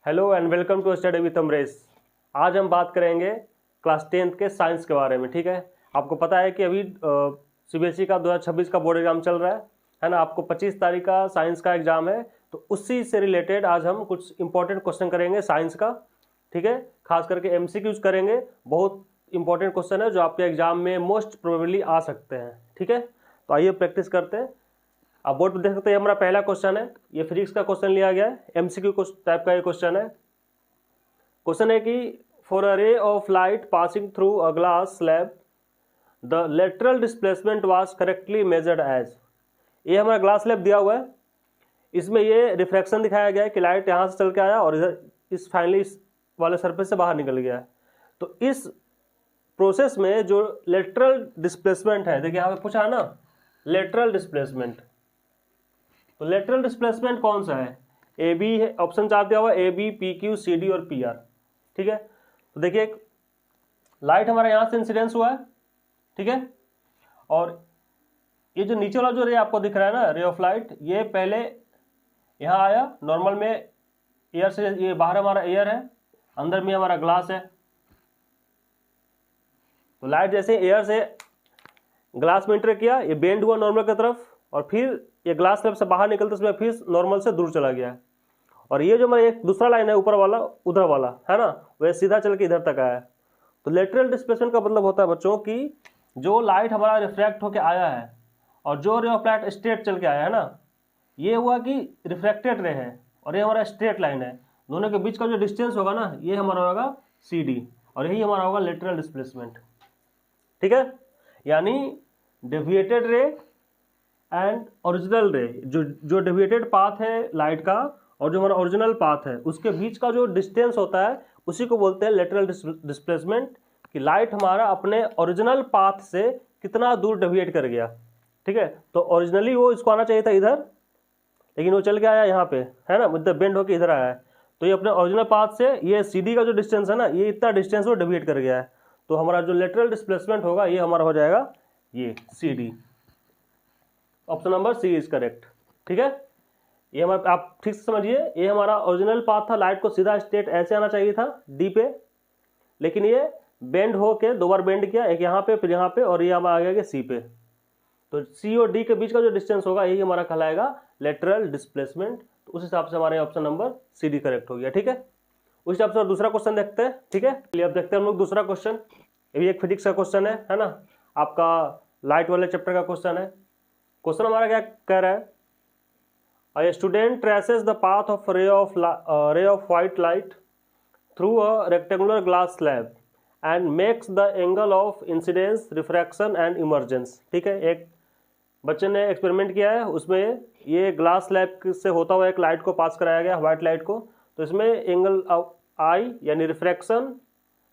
Hello and welcome to study with Amresh. आज हम बात करेंगे क्लास 10th के साइंस के बारे में। ठीक है, आपको पता है कि अभी सीबीएसई का 2026 का बोर्ड एग्जाम चल रहा है ना। आपको 25 तारीख का साइंस का एग्जाम है, तो उसी से रिलेटेड आज हम कुछ इंपॉर्टेंट क्वेश्चन करेंगे साइंस का। ठीक है, खास करके एमसीक्यूज करेंगे। बहुत इंपॉर्टेंट क्वेश्चन है जो आपके एग्जाम में मोस्ट प्रोबेबली आ सकते हैं। ठीक है, तो आइए प्रैक्टिस करते हैं। आप बोर्ड पर देख सकते हैं, हमारा पहला क्वेश्चन है, ये फिजिक्स का क्वेश्चन लिया गया है, एमसीक्यू टाइप का ये क्वेश्चन है। क्वेश्चन है कि for a ray of light passing through a glass slab the lateral displacement was correctly measured as. ये हमारा ग्लास स्लैब दिया हुआ है, इसमें ये रिफ्रैक्शन दिखाया गया है कि लाइट यहाँ से चल के आया और इधर इस फाइनली इस वाले सरफेस से बाहर निकल गया है। तो इस प्रोसेस में जो लेटरल डिस्प्लेसमेंट है, देखिए यहाँ पे पूछा है ना लेटरल डिस्प्लेसमेंट, तो लेटरल डिस्प्लेसमेंट कौन सा है? ए बी है, ऑप्शन 4 दिया हुआ है, A B P Q C D और पी आर। ठीक है, तो देखिए लाइट हमारा यहाँ से इंसिडेंस हुआ है, ठीक है, और ये जो नीचे वाला जो रे आपको दिख रहा है ना, रे ऑफ लाइट, ये पहले यहाँ आया नॉर्मल में एयर से, ये बाहर हमारा एयर है, अंदर में हमारा ग्लास है। तो लाइट जैसे एयर से ग्लास में इंटर किया, ये बेंड हुआ नॉर्मल की तरफ, और फिर ये ग्लास स्लैब से बाहर निकलते उसमें फिर नॉर्मल से दूर चला गया है। और ये जो हमारा एक दूसरा लाइन है ऊपर वाला उधर वाला है ना, वह सीधा चल के इधर तक आया है। तो लेटरल डिस्प्लेसमेंट का मतलब होता है बच्चों कि जो लाइट हमारा रिफ्रैक्ट होकर आया है और जो रे ऑफ लाइट स्ट्रेट चल के आया है ना, ये हुआ कि रिफ्रैक्टेड रे है और ये हमारा स्ट्रेट लाइन है, दोनों के बीच का जो डिस्टेंस होगा ना, ये हमारा होगा सी डी, और यही हमारा होगा लेटरल डिस्प्लेसमेंट। ठीक है, यानी डेविएटेड रे एंड ओरिजिनल रे, जो डेविएटेड पाथ है लाइट का और जो हमारा ओरिजिनल पाथ है उसके बीच का जो डिस्टेंस होता है उसी को बोलते हैं लेटरल डिस्प्लेसमेंट, कि लाइट हमारा अपने ओरिजिनल पाथ से कितना दूर डेविएट कर गया। ठीक है, तो ओरिजिनली वो इसको आना चाहिए था इधर, लेकिन वो चल के आया यहाँ पे, है ना, मतलब बेंड होकर इधर आया है। तो ये अपने ओरिजिनल पाथ से ये सी डी का जो डिस्टेंस है ना, ये इतना डिस्टेंस वो डेविएट कर गया है। तो हमारा जो लेटरल डिस्प्लेसमेंट होगा ये हमारा हो जाएगा ये C D. Option number C is correct. ठीक है, ये हमारा, आप ठीक से समझिए, ये हमारा ओरिजिनल पाथ था, लाइट को सीधा स्ट्रेट ऐसे आना चाहिए था डी पे, लेकिन ये बेंड होके दो बार बेंड किया, एक यहाँ पे फिर यहाँ पे, और ये हमारा आ गया सी पे। तो सी और डी के बीच का जो डिस्टेंस होगा यही हमारा कहलाएगा लेटरल डिस्प्लेसमेंट। तो उस हिसाब से हमारे option number C D correct हो गया। ठीक है, उस हिसाब से दूसरा क्वेश्चन देखते हैं। ठीक है, चलिए अब देखते हैं हम लोग दूसरा क्वेश्चन। ये भी एक फिजिक्स का क्वेश्चन है ना, आपका लाइट वाले चैप्टर का क्वेश्चन है। क्वेश्चन हमारा क्या कह रहा है? A student traces the path of ray of white light through a rectangular glass slab and makes the angle of incidence, refraction and emergence। ठीक है, एक बच्चे ने एक्सपेरिमेंट किया है, उसमें ये ग्लास स्लैब से होता हुआ एक लाइट को पास कराया गया, व्हाइट लाइट को। तो इसमें एंगल आई यानी रिफ्रैक्शन,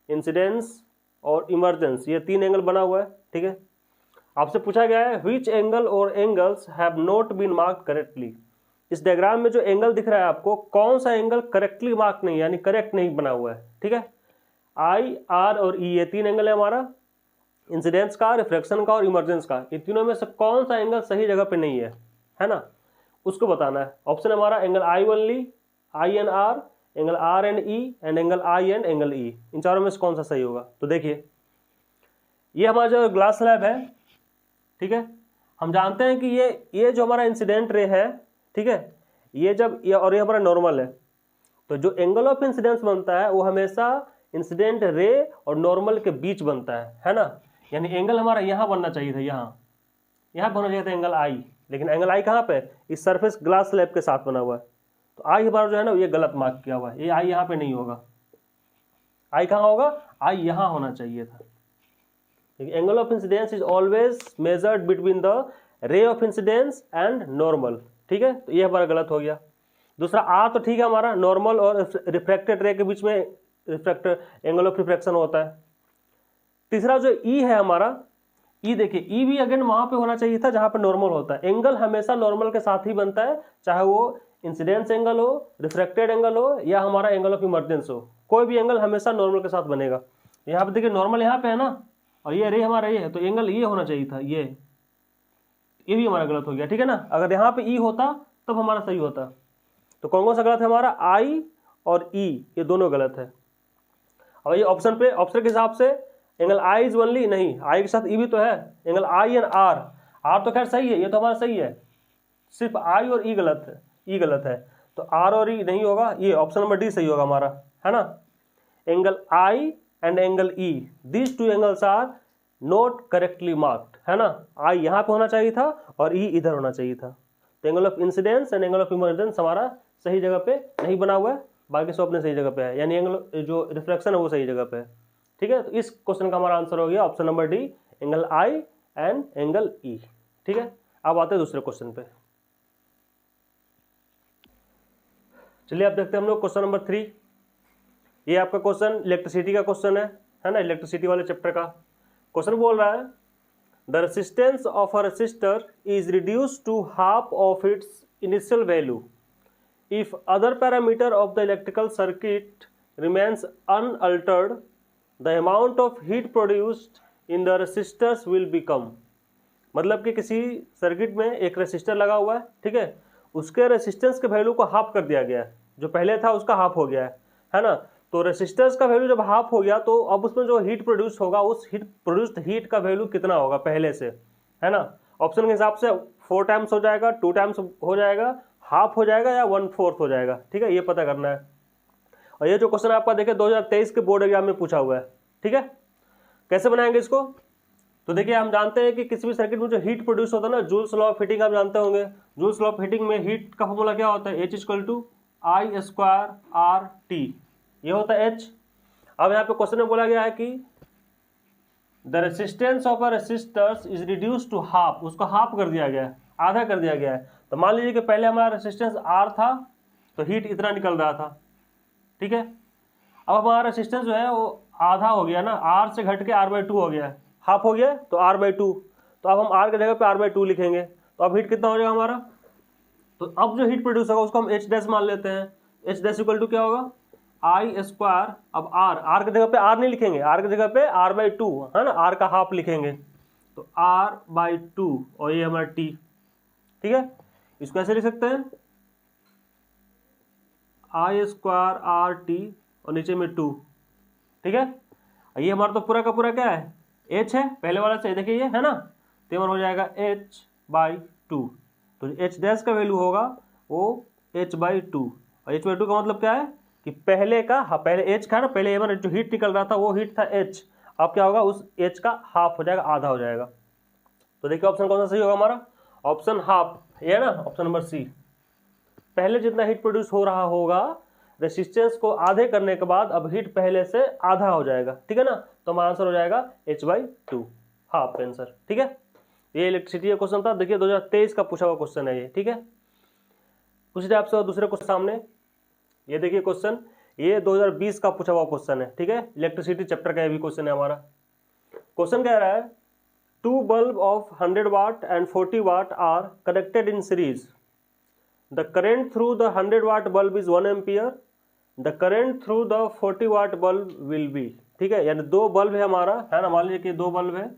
इंसिडेंस और इमर्जेंस, ये 3 एंगल बना हुआ है। ठीक है, आपसे पूछा गया है which angle or angles have not been marked correctly. इस डायग्राम में जो एंगल दिख रहा है आपको, कौन सा एंगल करेक्टली मार्क नहीं, यानी करेक्ट नहीं बना हुआ है। ठीक है, आई, आर और ई, ये 3 एंगल है हमारा, इंसिडेंस का, रिफ्रैक्शन का और इमर्जेंस का। ये तीनों में से कौन सा एंगल सही जगह पे नहीं है ना, उसको बताना है। ऑप्शन हमारा angle I only, I and R, angle R and E, and angle I and angle E. इन चारों में से कौन सा सही होगा? तो देखिए, ये हमारा जो ग्लास स्लैब है, ठीक है, हम जानते हैं कि ये जो हमारा इंसिडेंट रे है, ठीक है, ये जब और ये हमारा नॉर्मल है, तो जो एंगल ऑफ इंसिडेंस बनता है वो हमेशा इंसिडेंट रे और नॉर्मल के बीच बनता है ना। यानी एंगल हमारा यहाँ बनना चाहिए था, यहाँ बनना चाहिए था एंगल आई, लेकिन एंगल आई कहाँ पे? इस सरफेस ग्लास स्लैब के साथ बना हुआ है। तो आई हमारा जो है ना, ये गलत मार्क किया हुआ है, ये आई यहाँ पे नहीं होगा। आई कहाँ होगा? आई यहाँ होना चाहिए था। Angle of incidence is always measured between the ray of incidence and normal. ठीक है, तो ये हमारा गलत हो गया। दूसरा आर तो ठीक है, हमारा नॉर्मल और रिफ्रैक्टेड रे के बीच में रिफ्रैक्टेड एंगल ऑफ रिफ्रैक्शन होता है। तीसरा जो ई है हमारा, ई देखिए, ई भी अगेन वहां पे होना चाहिए था जहां पे नॉर्मल होता है। एंगल हमेशा नॉर्मल के साथ ही बनता है, चाहे वो इंसिडेंस एंगल हो, रिफ्रैक्टेड एंगल हो या हमारा एंगल ऑफ इमर्जेंस हो, कोई भी एंगल हमेशा नॉर्मल के साथ बनेगा। यहाँ पे देखिए नॉर्मल यहाँ पे है ना, और ये रे हमारा ये है, तो एंगल ये होना चाहिए था, ये भी हमारा गलत हो गया। ठीक है ना, अगर यहाँ पे ई होता तब हमारा सही होता। तो कौन कौन सा गलत है हमारा? आई और ई ये दोनों गलत है। अब ये ऑप्शन के हिसाब से एंगल आई इज ओनली, नहीं आई के साथ ई भी तो है, angle I and R, R तो खैर सही है, ये तो हमारा सही है, सिर्फ आई और ई गलत है, ई गलत है, तो आर और ई नहीं होगा, ये ऑप्शन नंबर डी सही होगा हमारा, है ना। Angle I and angle E, these two angles are not correctly marked, है ना। आई यहाँ पे होना चाहिए था और ई इधर होना चाहिए था। तो angle of incidence and angle of emergence हमारा सही जगह पे नहीं बना हुआ है, बाकी सब अपने सही जगह पे है, यानी एंगल जो रिफ्लेक्शन है वो सही जगह पे है, ठीक है। तो इस क्वेश्चन का हमारा आंसर हो गया option number D, angle I and angle ई, ठीक है। अब आते हैं दूसरे क्वेश्चन पे। चलिए अब देखते हैं हम लोग क्वेश्चन नंबर 3। ये आपका क्वेश्चन इलेक्ट्रिसिटी का क्वेश्चन है ना, इलेक्ट्रिसिटी वाले चैप्टर का क्वेश्चन बोल रहा है the resistance of a resistor is reduced to half of its initial value if other parameter of the electrical circuit remains unaltered, the amount of heat produced in the resistors will become. मतलब कि किसी circuit में एक resistor लगा हुआ है, ठीक है, उसके रेसिस्टेंस के वैल्यू को हाफ कर दिया गया है, जो पहले था उसका हाफ हो गया है ना। तो रेसिस्टेंस का वैल्यू जब हाफ हो गया तो अब उसमें जो हीट प्रोड्यूस होगा उस प्रोड्यूस्ड हीट का वैल्यू कितना होगा पहले से, है ना। ऑप्शन के हिसाब से 4 टाइम्स हो जाएगा, 2 टाइम्स हो जाएगा, हाफ हो जाएगा या 1/4 हो जाएगा, ठीक है, ये पता करना है। और ये जो क्वेश्चन आपका देखे 2023 के बोर्ड एग्जाम में पूछा हुआ है, ठीक है। कैसे बनाएंगे इसको, तो देखिए हम जानते हैं कि किसी भी सर्किट में जो हीट प्रोड्यूस होता है ना, जूल्स लॉ ऑफ हीटिंग आप जानते होंगे। जूल्स लॉ ऑफ हीटिंग में हीट का फॉर्मूला क्या होता है, H=I²RT, ये होता है H। अब यहाँ पे क्वेश्चन में बोला गया है कि the resistance of a resistors is reduce to half, उसको हाफ कर दिया गया है, आधा कर दिया गया है। तो मान लीजिए कि पहले हमारा रेसिस्टेंस R था तो हीट इतना निकल रहा था, ठीक है। अब हमारा रेसिस्टेंस जो है वो आधा हो गया ना, R से घट के R/2 हो गया है, हाफ हो गया तो R/2, तो अब हम R की जगह पे R/2 लिखेंगे, तो अब हीट कितना हो जाएगा हमारा, तो अब जो हीट प्रोड्यूस होगा उसको हम H' मान लेते हैं। H' इक्वल टू क्या होगा, I², अब R की जगह पे R नहीं लिखेंगे, R की जगह पे R/2, है ना, R का हाफ लिखेंगे, तो R/2 और ये हमारा T, ठीक है। इसको ऐसे लिख सकते हैं I²RT और नीचे में 2, ठीक है। ये हमारा तो पूरा का पूरा क्या है, H है, पहले वाला से देखिए ये है ना, तो हो जाएगा H/2, तो H' का वैल्यू होगा वो H/2, और H/2 का मतलब क्या है कि पहले का, हाँ पहले H का ना, पहले हमारा जो हीट निकल रहा था वो हीट था H, अब क्या होगा उस H का हाफ हो जाएगा, आधा हो जाएगा। तो देखिए ऑप्शन कौन सा सही होगा हमारा, ऑप्शन हाफ, ये ना ऑप्शन नंबर सी। पहले जितना हीट प्रोड्यूस हो रहा होगा रेसिस्टेंस को आधे करने के बाद अब हीट पहले से आधा हो जाएगा, ठीक है ना, तो हमारा आंसर हो जाएगा H/2, हाफ आंसर, ठीक है। ये इलेक्ट्रिसिटी का क्वेश्चन था, देखिए 2023 का पूछा हुआ क्वेश्चन है ये, ठीक है। कुछ आपसे दूसरे क्वेश्चन सामने, ये देखिए क्वेश्चन, ये 2020 का पूछा हुआ क्वेश्चन है, ठीक है, इलेक्ट्रिसिटी चैप्टर का ये भी क्वेश्चन है हमारा। क्वेश्चन कह रहा है 2 bulb of 100 watt and 40 watt are connected in series. The current through the 100 watt bulb is 1 ampere. The current through the 40 watt bulb will be, ठीक है, यानी 2 बल्ब है हमारा, है ना, मान लीजिए कि 2 बल्ब है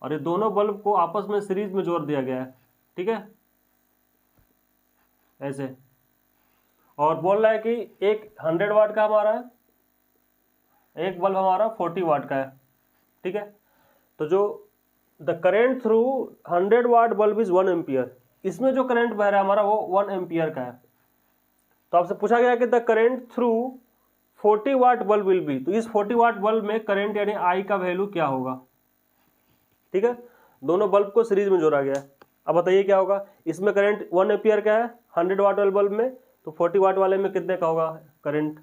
और ये दोनों बल्ब को आपस में सीरीज में जोड़ दिया गया है, ठीक है, ऐसे। और बोल रहा है कि एक 100 वाट का हमारा है, एक बल्ब हमारा 40 वाट का है, ठीक है। तो जो the current through 100 watt bulb is 1 ampere, इसमें जो करंट बह रहा है हमारा वो 1 एम्पियर का है। तो आपसे पूछा गया कि the current through 40 watt bulb will be, तो इस 40 वाट बल्ब में करंट यानी आई का वैल्यू क्या होगा, ठीक है। दोनों बल्ब को सीरीज में जोड़ा गया है, अब बताइए क्या होगा, इसमें करंट 1 एम्पियर का है 100 वाट वाले बल्ब में, तो 40 वाट वाले में कितने का होगा करंट।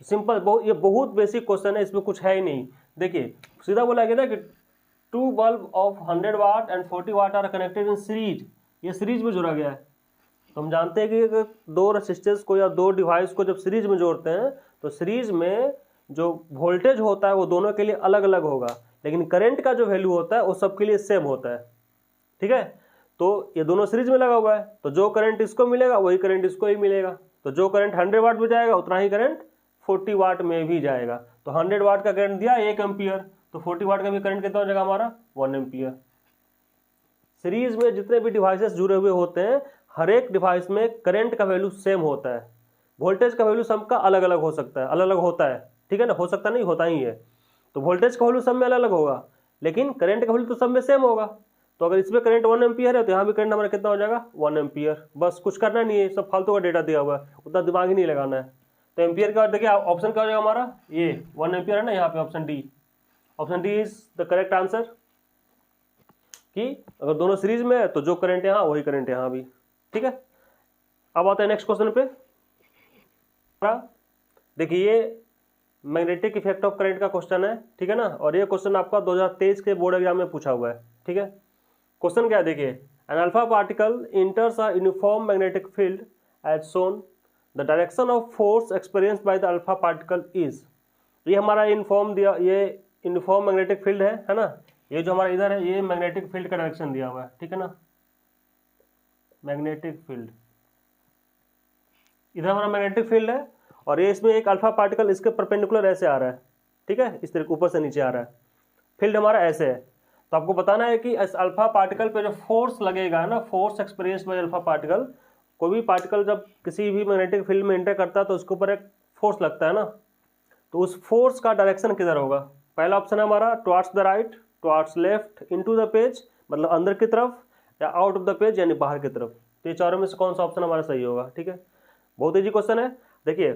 सिंपल, ये बहुत बेसिक क्वेश्चन है, इसमें कुछ है ही नहीं। देखिए सीधा बोला गया ना कि 2 bulb of 100 watt and 40 watt are connected in series, ये सीरीज में जोड़ा गया है। तो हम जानते हैं कि अगर 2 रेसिस्टेंस को या 2 डिवाइस को जब सीरीज में जोड़ते हैं तो सीरीज में जो वोल्टेज होता है वो दोनों के लिए अलग अलग होगा, लेकिन करंट का जो वैल्यू होता है वो सबके लिए सेम होता है, ठीक है। तो ये दोनों सीरीज में लगा हुआ है, तो जो करंट इसको मिलेगा वही करंट इसको ही मिलेगा, तो जो करंट 100 वाट में जाएगा उतना ही करंट 40 वाट में भी जाएगा। तो 100 वाट का करंट दिया 1 एम्पियर, तो 40 वाट का भी करंट कितना हो जाएगा हमारा 1 एम्पियर। सीरीज में जितने भी डिवाइसेस जुड़े हुए होते हैं हर एक डिवाइस में करंट का वैल्यू सेम होता है, वोल्टेज का वैल्यू सबका अलग अलग हो सकता है, अलग अलग होता है, ठीक है ना, हो सकता नहीं, होता ही है। तो वोल्टेज का वैल्यू सब में अलग अलग होगा, लेकिन करंट का वैल्यू तो सब में सेम होगा। तो अगर इसमें करंट 1 एम्पियर है तो यहाँ भी करंट हमारा कितना हो जाएगा 1 एम्पियर। बस कुछ करना नहीं है, सब फालतू का डेटा दिया हुआ है, उतना दिमाग ही नहीं लगाना है। तो एम्पियर का देखिए ऑप्शन क्या हो जाएगा हमारा, ये 1 एम्पियर है ना, यहाँ पे option D, option D is the correct answer. कि अगर दोनों सीरीज में है तो जो करंट यहाँ वही करंट यहाँ भी, ठीक है। अब आते हैं नेक्स्ट क्वेश्चन पे। देखिए ये मैग्नेटिक इफेक्ट ऑफ करंट का क्वेश्चन है, ठीक है ना, और ये क्वेश्चन आपका 2023 के बोर्ड एग्जाम में पूछा हुआ है, ठीक है। क्वेश्चन क्या है देखिए, an alpha particle enters a uniform magnetic field as shown, the direction of force experienced by the alpha particle is. ये हमारा यूनिफॉर्म दिया, ये यूनिफॉर्म मैग्नेटिक फील्ड है ना, ये जो हमारा इधर है ये मैग्नेटिक फील्ड का डायरेक्शन दिया हुआ है, ठीक है ना, मैग्नेटिक फील्ड, इधर हमारा मैग्नेटिक फील्ड है और ये इसमें एक अल्फा पार्टिकल इसके परपेंडिकुलर ऐसे आ रहा है, ठीक है, इस तरीके ऊपर से नीचे आ रहा है, फील्ड हमारा ऐसे है। तो आपको बताना है कि इस अल्फा पार्टिकल पे जो फोर्स लगेगा ना, force experience by alpha particle, कोई भी पार्टिकल जब किसी भी मैग्नेटिक फील्ड में एंटर करता है तो उसके ऊपर एक फोर्स लगता है ना, तो उस फोर्स का डायरेक्शन किधर होगा। पहला ऑप्शन है हमारा towards the right, towards left, into the page मतलब अंदर की तरफ, या आउट ऑफ द पेज यानी बाहर की तरफ। तो ये चारों में से कौन सा ऑप्शन हमारा सही होगा, ठीक है। बहुत ईजी क्वेश्चन है। देखिए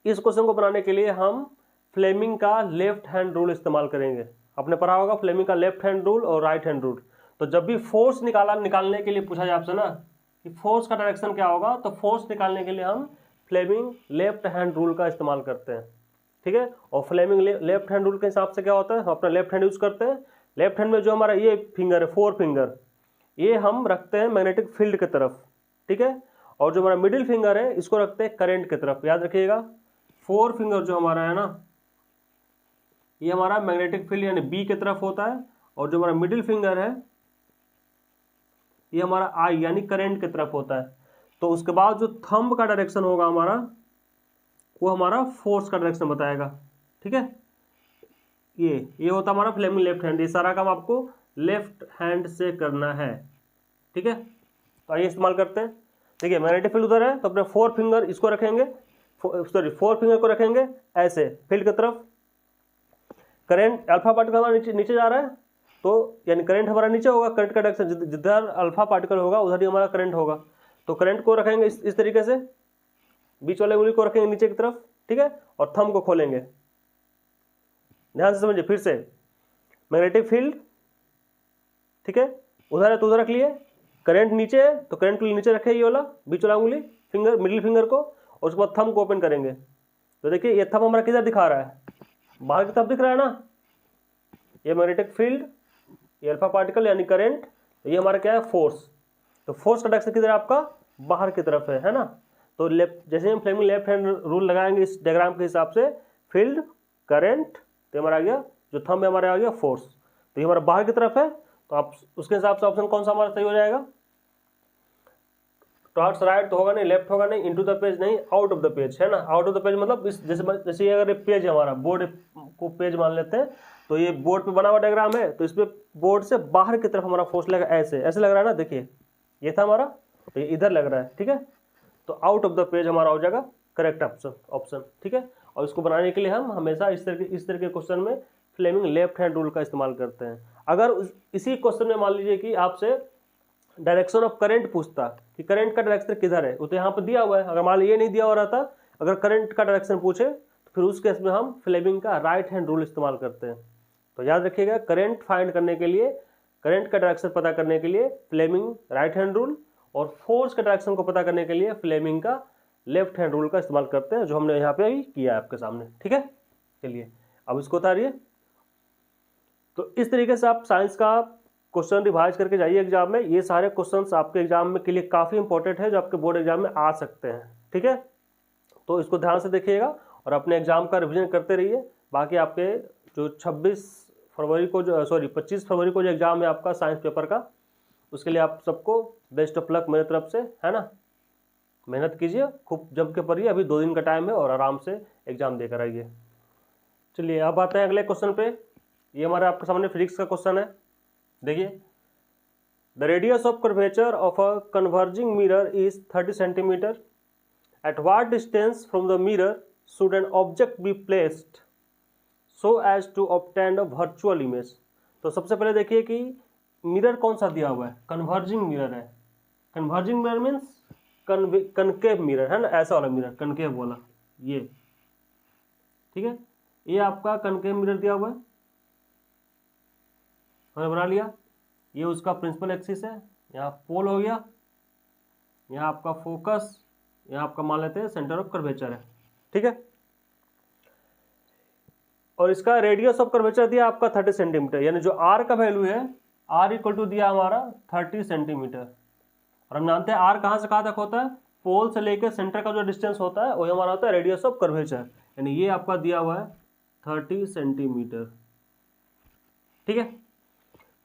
इस क्वेश्चन को बनाने के लिए हम फ्लेमिंग का लेफ्ट हैंड रूल इस्तेमाल करेंगे। आपने पढ़ा होगा फ्लेमिंग का लेफ्ट हैंड रूल और राइट हैंड रूल। तो जब भी फोर्स निकालने के लिए पूछा जाए आपसे ना कि फोर्स का डायरेक्शन क्या होगा, तो फोर्स निकालने के लिए हम फ्लेमिंग लेफ्ट हैंड रूल का इस्तेमाल करते हैं, ठीक है। और फ्लेमिंग लेफ्ट हैंड रूल के हिसाब से क्या होता है, हम अपना लेफ्ट हैंड यूज करते हैं। लेफ्ट हैंड में जो हमारा ये फिंगर है, 4 फिंगर, ये हम रखते हैं मैग्नेटिक फील्ड की तरफ, ठीक है। और जो हमारा मिडिल फिंगर है इसको रखते हैं करंट की तरफ। याद रखिएगा 4 फिंगर जो हमारा है ना, ये हमारा मैग्नेटिक फील्ड यानी बी की तरफ होता है, और जो हमारा मिडिल फिंगर है ये हमारा आई यानी करंट की तरफ होता है। तो उसके बाद जो थंब का डायरेक्शन होगा हमारा, वो हमारा फोर्स का डायरेक्शन बताएगा, ठीक है। ये होता हमारा फ्लेमिंग लेफ्ट हैंड। ये सारा काम आपको लेफ्ट हैंड से करना है, ठीक है। तो आइए इस्तेमाल करते हैं। देखिए मैग्नेटिक फील्ड उधर है तो अपने 4 फिंगर इसको रखेंगे, सॉरी 4 फिंगर को रखेंगे ऐसे फील्ड की तरफ। करंट अल्फा पार्टिकल हमारा नीचे जा रहा है, तो यानी करंट हमारा नीचे होगा, करंट का डायरेक्शन जिधर अल्फा पार्टिकल होगा उधर ही हमारा करंट होगा। तो करंट को रखेंगे इस तरीके से, बीच वाले उंगली को रखेंगे नीचे की तरफ, ठीक है, और थंब को खोलेंगे। ध्यान से समझिए फिर से, मैग्नेटिक फील्ड, ठीक है, उधर है तो उधर रख लिए, करंट नीचे है तो करंट को नीचे रखे ये वाला बीच वाला उंगली फिंगर, मिडिल फिंगर को, और उसके बाद थंब को ओपन करेंगे। तो देखिए ये थंब हमारा किधर दिखा रहा है, बाहर की तरफ दिख रहा है ना। ये मैग्नेटिक फील्ड, ये अल्फा पार्टिकल यानी करंट, ये हमारा क्या है फोर्स। तो फोर्स का डायरेक्शन किधर है आपका, बाहर की तरफ है ना। तो लेफ्ट, जैसे हम फ्लेमिंग लेफ्ट हैंड रूल लगाएंगे इस डायग्राम के हिसाब से, फील्ड करंट, तो हमारा आ गया जो थंब है हमारा आ गया फोर्स। तो ये हमारा बाहर की तरफ है, तो आप उसके हिसाब से ऑप्शन कौन सा हमारा सही हो जाएगा, टुवर्ड्स राइट तो होगा नहीं, लेफ्ट होगा नहीं, इनटू द पेज नहीं, आउट ऑफ द पेज है ना। आउट ऑफ द पेज मतलब इस जैसे अगर पेज है हमारा, बोर्ड को पेज मान लेते हैं, तो ये बोर्ड पे बना हुआ डायग्राम है, तो इसमें बोर्ड से बाहर की तरफ हमारा फोर्स लगा, ऐसे लग रहा है ना। देखिए ये था हमारा, तो ये इधर लग रहा है, ठीक है। तो आउट ऑफ द पेज हमारा हो जाएगा करेक्ट ऑप्शन, ठीक है। और इसको बनाने के लिए हम हमेशा इस तरह के क्वेश्चन में फ्लेमिंग लेफ्ट हैंड रूल का इस्तेमाल करते हैं। अगर इसी क्वेश्चन में मान लीजिए कि आपसे डायरेक्शन ऑफ करंट पूछता कि करंट का डायरेक्शन किधर है, वो तो यहाँ पर दिया हुआ है। अगर मान लीजिए ये नहीं दिया हुआ रहता, अगर करंट का डायरेक्शन पूछे तो फिर उस केस में हम फ्लेमिंग का राइट हैंड रूल इस्तेमाल करते हैं। तो याद रखिएगा करंट फाइंड करने के लिए, करंट का डायरेक्शन पता करने के लिए फ्लेमिंग राइट हैंड रूल, और फोर्स के डायरेक्शन को पता करने के लिए फ्लेमिंग का लेफ्ट हैंड रूल का इस्तेमाल करते हैं, जो हमने यहाँ पे ही किया है आपके सामने, ठीक है। चलिए अब इसको उतारिए। तो इस तरीके से आप साइंस का क्वेश्चन रिवाइज करके जाइए एग्जाम में। ये सारे क्वेश्चंस आपके एग्जाम में के लिए काफ़ी इंपॉर्टेंट है, जो आपके बोर्ड एग्जाम में आ सकते हैं, ठीक है। तो इसको ध्यान से देखिएगा और अपने एग्जाम का रिविजन करते रहिए। बाकी आपके जो 25 फरवरी को जो 25 फरवरी को जो एग्जाम है आपका साइंस पेपर का, उसके लिए आप सबको बेस्ट ऑफ लक मेरे तरफ से, है ना। मेहनत कीजिए, खूब जम के पढ़िए, अभी 2 दिन का टाइम है और आराम से एग्जाम देकर आइए। चलिए अब आते हैं अगले क्वेश्चन पे। ये हमारे आपके सामने फिजिक्स का क्वेश्चन है। देखिए, the radius of curvature of a converging mirror is 30 centimetre at what distance from the mirror should an object be placed so as to obtain a virtual image. तो सबसे पहले देखिए कि मिरर कौन सा दिया हुआ है, कन्वर्जिंग मिरर है। Converging mirror means concave mirror है ना, ऐसा वाला मिरर, कनकेव वाला, ये ठीक है, ये आपका कनकेव मिरर दिया हुआ है, हमने बना लिया। ये उसका प्रिंसिपल एक्सिस है, यहाँ पोल हो गया, यहाँ आपका फोकस, यहाँ आपका मान लेते हैं सेंटर ऑफ कर्वेचर है, ठीक है। और इसका रेडियस ऑफ कर्वेचर दिया आपका 30 सेंटीमीटर, यानी जो आर का वैल्यू है, आर इक्वल टू दिया हमारा 30 सेंटीमीटर। और हम जानते हैं आर कहाँ से कहाँ तक होता है, पोल से लेकर सेंटर का जो डिस्टेंस होता है वही हमारा होता है रेडियस ऑफ कर्वेचर, यानी ये आपका दिया हुआ है 30 सेंटीमीटर, ठीक है।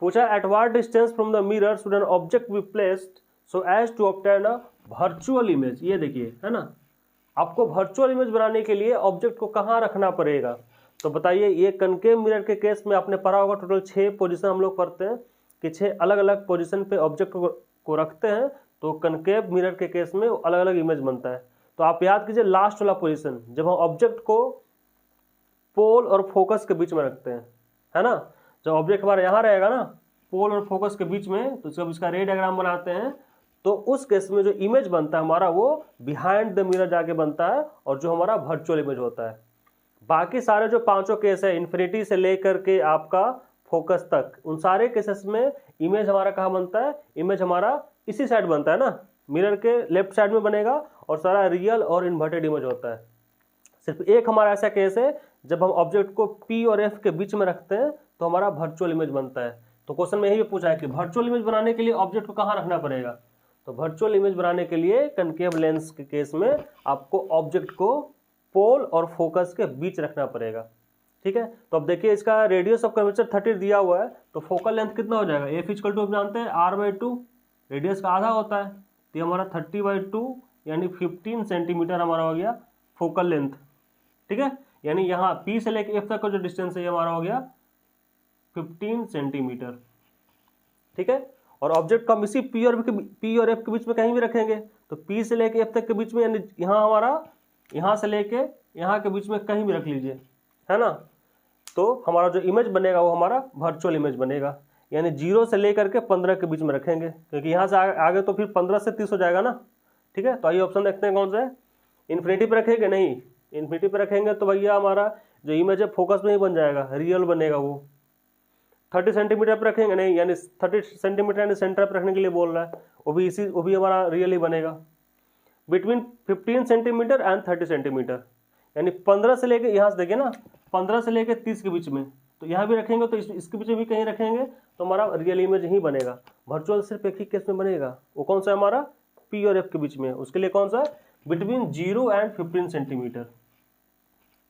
पूछा at what distance from the mirror should an object be placed so as to obtain a virtual image. ये देखिए है ना, आपको वर्चुअल इमेज बनाने के लिए ऑब्जेक्ट को कहाँ रखना पड़ेगा। तो बताइए, ये कनकेव मिरर के केस में आपने पढ़ा होगा, टोटल 6 पोजीशन हम लोग पढ़ते हैं कि 6 अलग अलग पोजीशन पे ऑब्जेक्ट को रखते हैं, तो कनकेव मिरर के केस में अलग अलग इमेज बनता है। तो आप याद कीजिए लास्ट वाला पोजीशन, जब हम ऑब्जेक्ट को पोल और फोकस के बीच में रखते हैं, है ना, जब ऑब्जेक्ट हमारा यहाँ रहेगा ना पोल और फोकस के बीच में, तो जब इसका रे डायग्राम बनाते हैं तो उस केस में जो इमेज बनता है हमारा वो बिहाइंड द मिरर जाके बनता है, और जो हमारा वर्चुअल इमेज होता है। बाकी सारे जो 5 केस है, इन्फिनिटी से लेकर के आपका फोकस तक, उन सारे केसेस में इमेज हमारा कहाँ बनता है, इमेज हमारा इसी साइड बनता है ना, मिरर के लेफ्ट साइड में बनेगा, और सारा रियल और इन्वर्टेड इमेज होता है। सिर्फ एक हमारा ऐसा केस है जब हम ऑब्जेक्ट को P और F के बीच में रखते हैं तो हमारा वर्चुअल इमेज बनता है। तो क्वेश्चन में यही पूछा है कि वर्चुअल इमेज बनाने के लिए ऑब्जेक्ट को कहाँ रखना पड़ेगा। तो वर्चुअल इमेज बनाने के लिए कनकेव लेंस के केस में आपको ऑब्जेक्ट को पोल और फोकस के बीच रखना पड़ेगा, ठीक है। तो अब देखिए इसका रेडियस ऑफ कर्वेचर 30 दिया हुआ है, तो फोकल लेंथ कितना हो जाएगा, एफ इक्वल टू जानते हैं r/2, रेडियस का आधा होता है, तो ये हमारा 30/2 यानी 15 सेंटीमीटर हमारा हो गया फोकल लेंथ, ठीक है। यानी यहाँ P से लेकर F तक का जो डिस्टेंस है ये हमारा हो गया 15 सेंटीमीटर, ठीक है। और ऑब्जेक्ट को हम इसी P और F के बीच में कहीं भी रखेंगे, तो P से लेकर F तक के बीच में, यानी यहाँ हमारा यहाँ से लेके यहाँ के बीच में कहीं भी रख लीजिए, है ना, तो हमारा जो इमेज बनेगा वो हमारा वर्चुअल इमेज बनेगा। यानी 0 से लेकर के 15 के बीच में रखेंगे, क्योंकि यहाँ से आगे तो फिर 15 से 30 हो जाएगा ना, ठीक है। तो आइए ऑप्शन देखते हैं कौन सा है। इन्फिनिटी पे रखेंगे, नहीं, इन्फिनिटी पे रखेंगे तो भैया हमारा जो इमेज है फोकस में ही बन जाएगा, रियल बनेगा वो। 30 सेंटीमीटर पर रखेंगे, नहीं, यानी 30 सेंटीमीटर यानी सेंटर पर रखने के लिए बोल रहा है, वो भी हमारा रियल ही बनेगा। बिटवीन 15 सेंटीमीटर एंड 30 सेंटीमीटर, यानी 15 से लेके, यहाँ से देखिए ना, 15 से लेके 30 के बीच में, तो यहाँ भी रखेंगे, तो इसके बीच में भी कहीं रखेंगे तो हमारा रियल इमेज ही बनेगा। वर्चुअल सिर्फ एक ही केस में बनेगा, वो कौन सा है हमारा P और F के बीच में, उसके लिए कौन सा है, बिटवीन 0 एंड 15 सेंटीमीटर।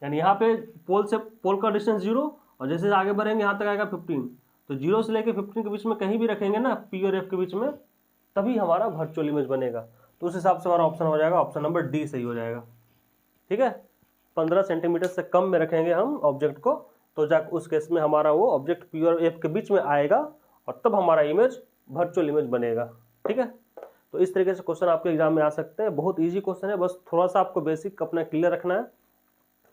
यानी यहाँ पे पोल का डिस्टेंस 0, और जैसे आगे बढ़ेंगे यहाँ तक आएगा 15, तो 0 से लेकर 15 के बीच में कहीं भी रखेंगे ना P और F के बीच में, तभी हमारा वर्चुअल इमेज बनेगा। तो उस हिसाब से हमारा ऑप्शन हो जाएगा, ऑप्शन नंबर डी सही हो जाएगा, ठीक है। 15 सेंटीमीटर से कम में रखेंगे हम ऑब्जेक्ट को, तो जाकर उस केस में हमारा वो ऑब्जेक्ट P और F के बीच में आएगा, और तब हमारा इमेज वर्चुअल इमेज बनेगा, ठीक है। तो इस तरीके से क्वेश्चन आपके एग्जाम में आ सकते हैं। बहुत ईजी क्वेश्चन है, बस थोड़ा सा आपको बेसिक अपना क्लियर रखना है,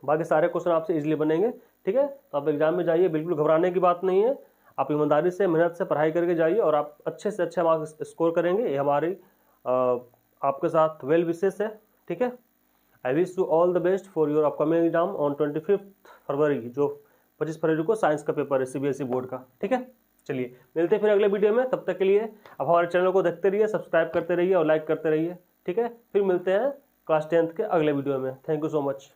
बाकी सारे क्वेश्चन आपसे इजीली बनेंगे, ठीक है। तो आप एग्जाम में जाइए, बिल्कुल घबराने की बात नहीं है, आप ईमानदारी से मेहनत से पढ़ाई करके जाइए और आप अच्छे से अच्छे मार्क्स स्कोर करेंगे, ये हमारी आपके साथ वेल विशेष है, ठीक है। I wish you all the best for your upcoming exam on 25 फरवरी, जो 25 फरवरी को साइंस का पेपर है CBSE बोर्ड का, ठीक है। चलिए मिलते हैं फिर अगले वीडियो में, तब तक के लिए आप हमारे चैनल को देखते रहिए, सब्सक्राइब करते रहिए और लाइक करते रहिए, ठीक है। फिर मिलते हैं क्लास 10th के अगले वीडियो में। Thank you so much.